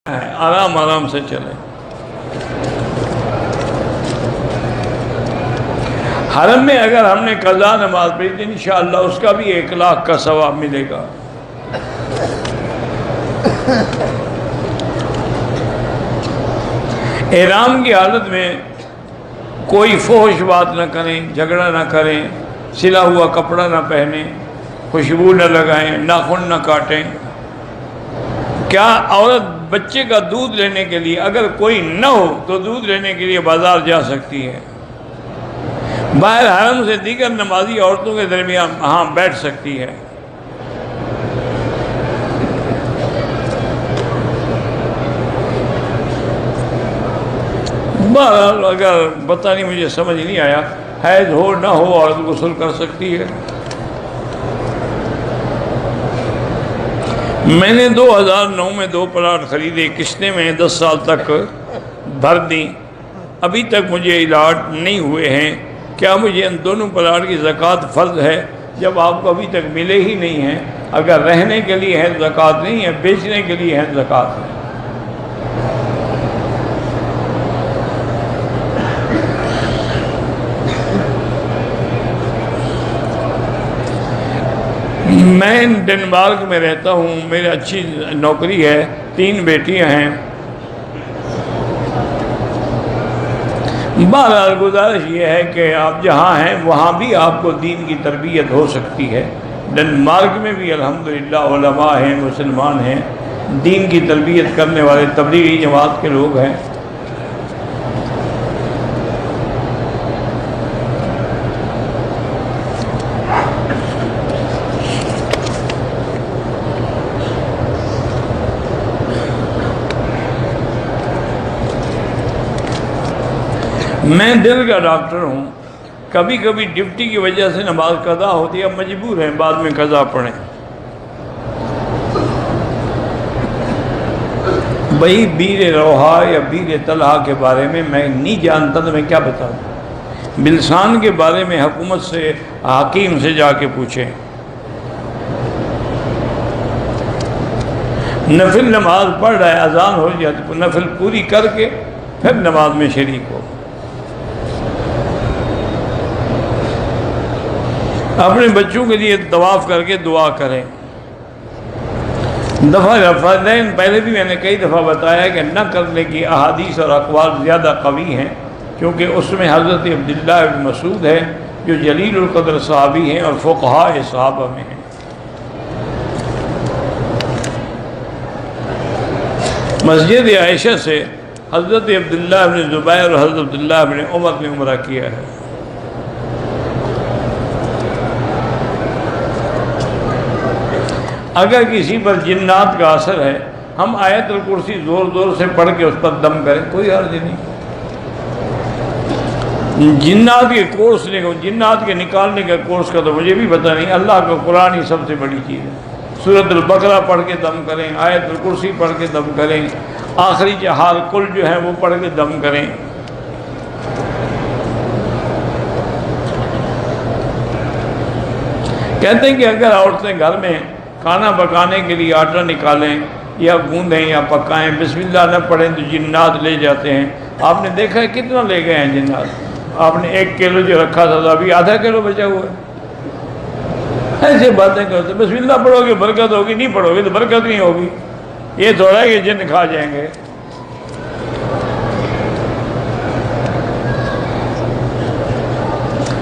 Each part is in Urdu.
آرام آرام سے چلیں۔ حرم میں اگر ہم نے قضا نماز پڑھی تو انشاءاللہ اس کا بھی 1,00,000 کا ثواب ملے گا۔ احرام کی حالت میں کوئی فحش بات نہ کریں، جھگڑا نہ کریں، سلا ہوا کپڑا نہ پہنیں، خوشبو نہ لگائیں، ناخن نہ کاٹیں۔ کیا عورت بچے کا دودھ لینے کے لیے اگر کوئی نہ ہو تو دودھ لینے کے لیے بازار جا سکتی ہے؟ باہر حرم سے دیگر نمازی عورتوں کے درمیان ہاں بیٹھ سکتی ہے۔ بہرحال اگر پتہ نہیں، مجھے سمجھ نہیں آیا، حیض ہو نہ ہو عورت غسل کر سکتی ہے۔ میں نے 2009 میں 2 پلاٹ خریدے، قسطیں میں 10 سال تک بھر دیں، ابھی تک مجھے الاٹ نہیں ہوئے ہیں۔ کیا مجھے ان دونوں پلاٹ کی زکوٰۃ فرض ہے جب آپ کو ابھی تک ملے ہی نہیں ہیں؟ اگر رہنے کے لیے ہے زکوٰۃ نہیں ہے، بیچنے کے لیے ہے زکوٰۃ ہے۔ میں ڈنمارک میں رہتا ہوں، میری اچھی نوکری ہے، 3 بیٹیاں ہیں۔ بہرحال گزارش یہ ہے کہ آپ جہاں ہیں وہاں بھی آپ کو دین کی تربیت ہو سکتی ہے۔ ڈنمارک میں بھی الحمدللہ علماء ہیں، مسلمان ہیں، دین کی تربیت کرنے والے تبلیغی جماعت کے لوگ ہیں۔ میں دل کا ڈاکٹر ہوں، کبھی کبھی ڈیوٹی کی وجہ سے نماز قضا ہوتی ہے، مجبور ہیں بعد میں قضا پڑھیں۔ بھئی بیر روحا یا بیر طلحہ کے بارے میں نہیں جانتا تو میں کیا بتاؤں؟ بلسان کے بارے میں حکومت سے، حکیم سے جا کے پوچھیں۔ نفل نماز پڑھ رہا ہے، اذان ہو جاتی، نفل پوری کر کے پھر نماز میں شریک ہو۔ اپنے بچوں کے لیے طواف کر کے دعا کریں۔ فرضین پہلے بھی میں نے کئی دفعہ بتایا کہ نہ کرنے کی احادیث اور اقوال زیادہ قوی ہیں، کیونکہ اس میں حضرت عبداللہ بن مسعود ہے جو جلیل القدر صحابی ہیں اور فقہاء صحابہ میں ہیں۔ مسجد عائشہ سے حضرت عبداللہ بن زبیر اور حضرت عبداللہ بن عمر نے عمرہ کیا ہے۔ اگر کسی پر جنات کا اثر ہے، ہم آیت الکرسی زور زور سے پڑھ کے اس پر دم کریں، کوئی حرج نہیں۔ جنات کے کورس جنات کے نکالنے کا کورس کا تو مجھے بھی پتہ نہیں، اللہ کا قرآن ہی سب سے بڑی چیز ہے۔ سورۃ البقرہ پڑھ کے دم کریں، آیت الکرسی پڑھ کے دم کریں، آخری جہال کل جو ہے وہ پڑھ کے دم کریں۔ کہتے ہیں کہ اگر عورتیں گھر میں کھانا پکانے کے لیے آٹا نکالیں یا گوندیں یا پکائیں، بسم اللہ نہ پڑھیں تو جنات لے جاتے ہیں۔ آپ نے دیکھا ہے کتنا لے گئے ہیں جنات؟ آپ نے 1 کلو جو رکھا تھا ابھی ½ کلو بچا ہوا ہے۔ ایسے باتیں کرتے، بسم اللہ پڑھو گے برکت ہوگی، نہیں پڑھو گے تو برکت نہیں ہوگی۔ یہ تھوڑا ہے کہ جن کھا جائیں گے۔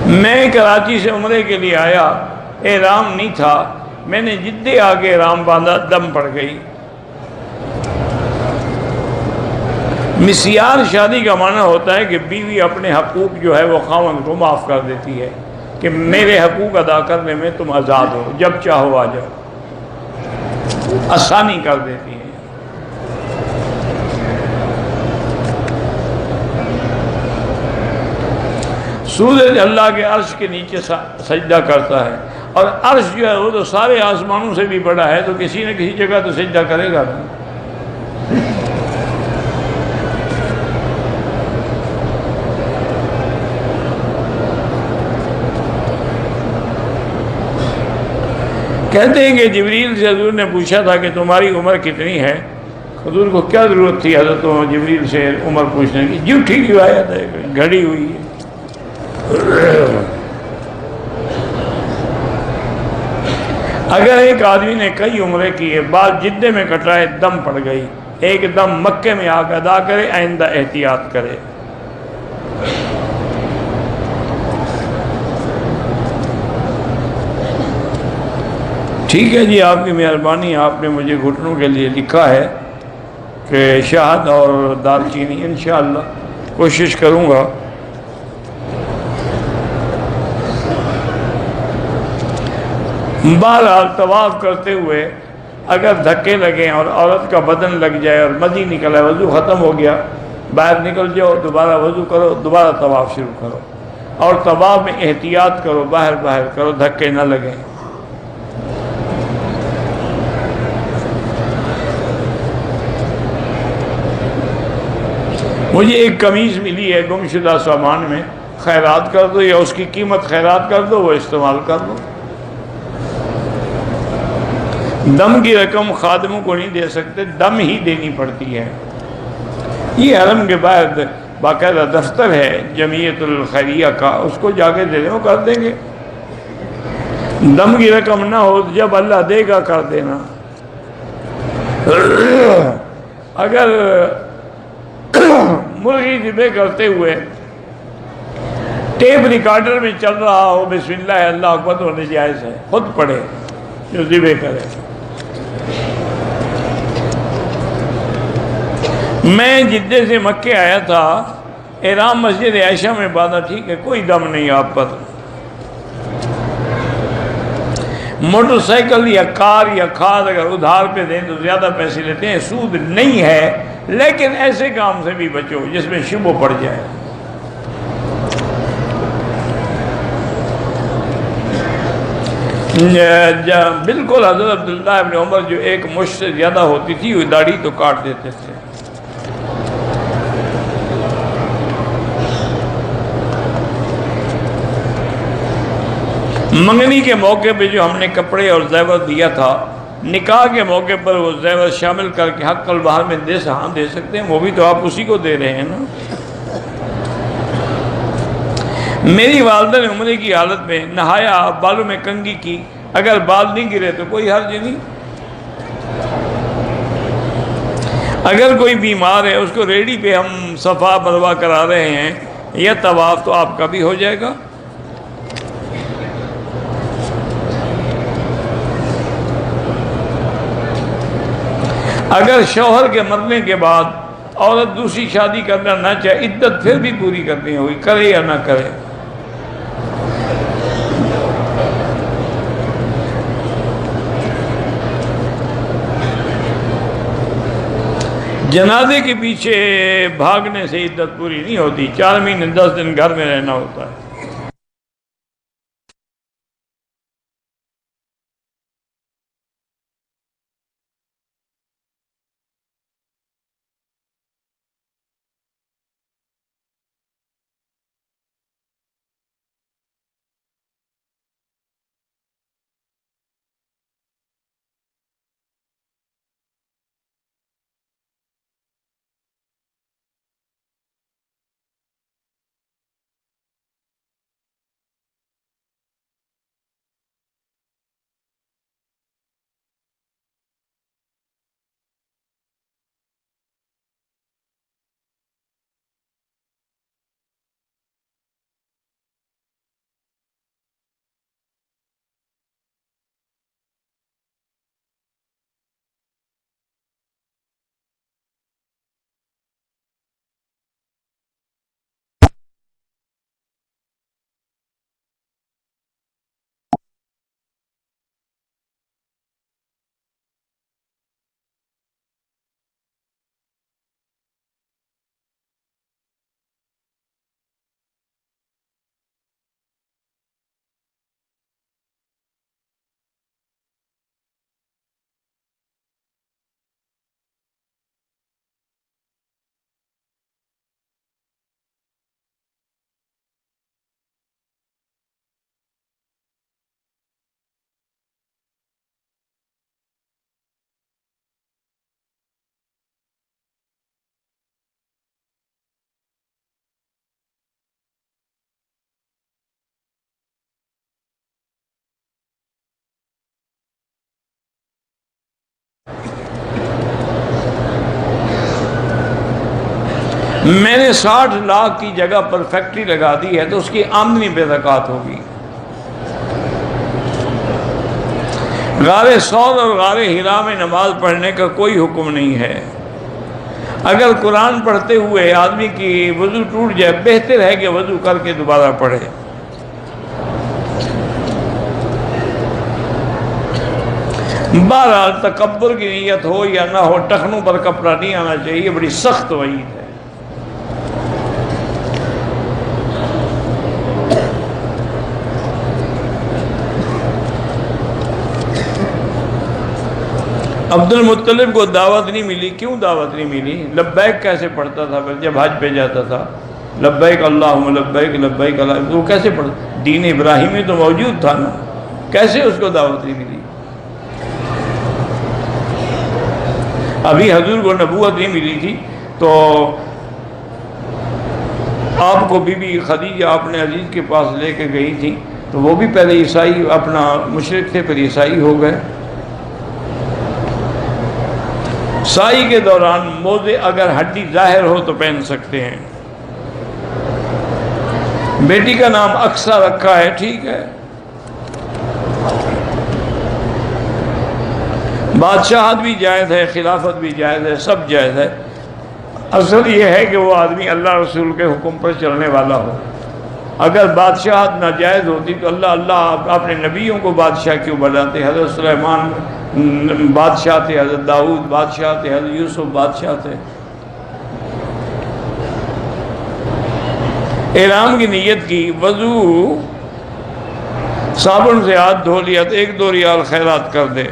میں کراچی سے عمرے کے لیے آیا، احرام نہیں تھا، میں نے جدے آگے احرام باندھا، دم پڑ گئی۔ مسیار شادی کا معنی ہوتا ہے کہ بیوی اپنے حقوق جو ہے وہ خاوند کو معاف کر دیتی ہے کہ میرے حقوق ادا کرنے میں تم آزاد ہو، جب چاہو آ جاؤ، آسانی کر دیتی ہے۔ سورج اللہ کے عرش کے نیچے سجدہ کرتا ہے، اور عرش جو ہے وہ تو سارے آسمانوں سے بھی بڑا ہے، تو کسی نہ کسی جگہ تو سجدہ کرے گا۔ کہتے ہیں کہ جبریل سے حضور نے پوچھا تھا کہ تمہاری عمر کتنی ہے؟ حضور کو کیا ضرورت تھی حضرت جبریل سے عمر پوچھنے کی؟ جھوٹی روایت ہے، گھڑی ہوئی ہے۔ اگر ایک آدمی نے کئی عمرے کیے، بعد جدے میں کٹائے، دم پڑ گئی، ایک دم مکے میں آ کے ادا کرے، آئندہ احتیاط کرے۔ ٹھیک ہے جی، آپ کی مہربانی، آپ نے مجھے گھٹنوں کے لیے لکھا ہے کہ شہد اور دال چینی، انشاءاللہ کوشش کروں گا۔ بہرحال طواف کرتے ہوئے اگر دھکے لگیں اور عورت کا بدن لگ جائے اور مزی نکل آئے، وضو ختم ہو گیا، باہر نکل جاؤ، دوبارہ وضو کرو، دوبارہ طواف شروع کرو، اور طواف میں احتیاط کرو، باہر کرو، دھکے نہ لگیں۔ مجھے ایک قمیض ملی ہے گمشدہ سامان میں، خیرات کر دو، یا اس کی قیمت خیرات کر دو، وہ استعمال کر دو۔ دم کی رقم خادموں کو نہیں دے سکتے، دم ہی دینی پڑتی ہے۔ یہ حرم کے بعد باقاعدہ دفتر ہے جمعیت الخیریہ کا، اس کو جا کے دے دیں، وہ کر دیں گے۔ دم کی رقم نہ ہو، جب اللہ دے گا کر دینا۔ اگر مرغی ذبح کرتے ہوئے ٹیپ ریکارڈر میں چل رہا ہو بسم اللہ اللہ اکبر، ہونے جائز ہے، خود پڑھے جو ذبح کرے۔ میں جدے سے مکے آیا تھا، احرام مسجد عائشہ میں باندھا، ٹھیک ہے، کوئی دم نہیں آپ پر۔ موٹر سائیکل یا کار یا کھاد اگر ادھار پہ دیں تو زیادہ پیسے لیتے ہیں، سود نہیں ہے، لیکن ایسے کام سے بھی بچو جس میں شبہ پڑ جائے۔ بالکل حضرت عبداللہ ابن عمر جو ایک مشت سے زیادہ ہوتی تھی، وہ داڑھی تو کاٹ دیتے تھے۔ منگنی کے موقع پہ جو ہم نے کپڑے اور زیور دیا تھا، نکاح کے موقع پر وہ زیور شامل کر کے حق البہار میں دے سکتے ہیں، وہ بھی تو آپ اسی کو دے رہے ہیں نا۔ میری والدہ نے عمرے کی حالت میں نہایا، بالوں میں کنگھی کی، اگر بال نہیں گرے تو کوئی حرج نہیں۔ اگر کوئی بیمار ہے، اس کو ریڈی پہ ہم صفا مروا کرا رہے ہیں، یہ طواف تو آپ کا بھی ہو جائے گا۔ اگر شوہر کے مرنے کے بعد عورت دوسری شادی کرنا نہ چاہے، عدت پھر بھی پوری کرنی ہوگی، کرے یا نہ کرے۔ جنازے کے پیچھے بھاگنے سے عدت پوری نہیں ہوتی، 4 مہینے 10 دن گھر میں رہنا ہوتا ہے۔ میں نے 60 لاکھ کی جگہ پر فیکٹری لگا دی ہے تو اس کی آمدنی پہ زکوٰۃ ہوگی۔ غار سود اور غار ہرا میں نماز پڑھنے کا کوئی حکم نہیں ہے۔ اگر قرآن پڑھتے ہوئے آدمی کی وضو ٹوٹ جائے، بہتر ہے کہ وضو کر کے دوبارہ پڑھے۔ بہرحال تکبر کی نیت ہو یا نہ ہو، ٹخنوں پر کپڑا نہیں آنا چاہیے، بڑی سخت وعید ہے۔ عبد المطلب کو دعوت نہیں ملی، کیوں دعوت نہیں ملی؟ لبیک کیسے پڑھتا تھا پھر جب حج پہ جاتا تھا؟ لبیک اللہم لبیک لبیک اللہ، وہ کیسے پڑھتا؟ دین ابراہیمی تو موجود تھا نا، کیسے اس کو دعوت نہیں ملی؟ ابھی حضور کو نبوت نہیں ملی تھی تو آپ کو بی بی خدیجہ اپنے عزیز کے پاس لے کے گئی تھی، تو وہ بھی پہلے عیسائی، اپنا مشرک تھے، پھر عیسائی ہو گئے۔ سائی کے دوران موزے اگر ہڈی ظاہر ہو تو پہن سکتے ہیں۔ بیٹی کا نام اقصیٰ رکھا ہے، ٹھیک ہے۔ بادشاہت بھی جائز ہے، خلافت بھی جائز ہے، سب جائز ہے۔ اصل یہ ہے کہ وہ آدمی اللہ رسول کے حکم پر چلنے والا ہو۔ اگر بادشاہت ناجائز ہوتی تو اللہ اپنے نبیوں کو بادشاہ کیوں بناتے؟ حضرت سلیمان بادشاہ تھے، حضرت داؤد بادشاہ تھے، حضرت یوسف بادشاہ تھے۔ احرام کی نیت کی، وضو صابن سے ہاتھ دھو لیا تو 1-2 ریال خیرات کر دے۔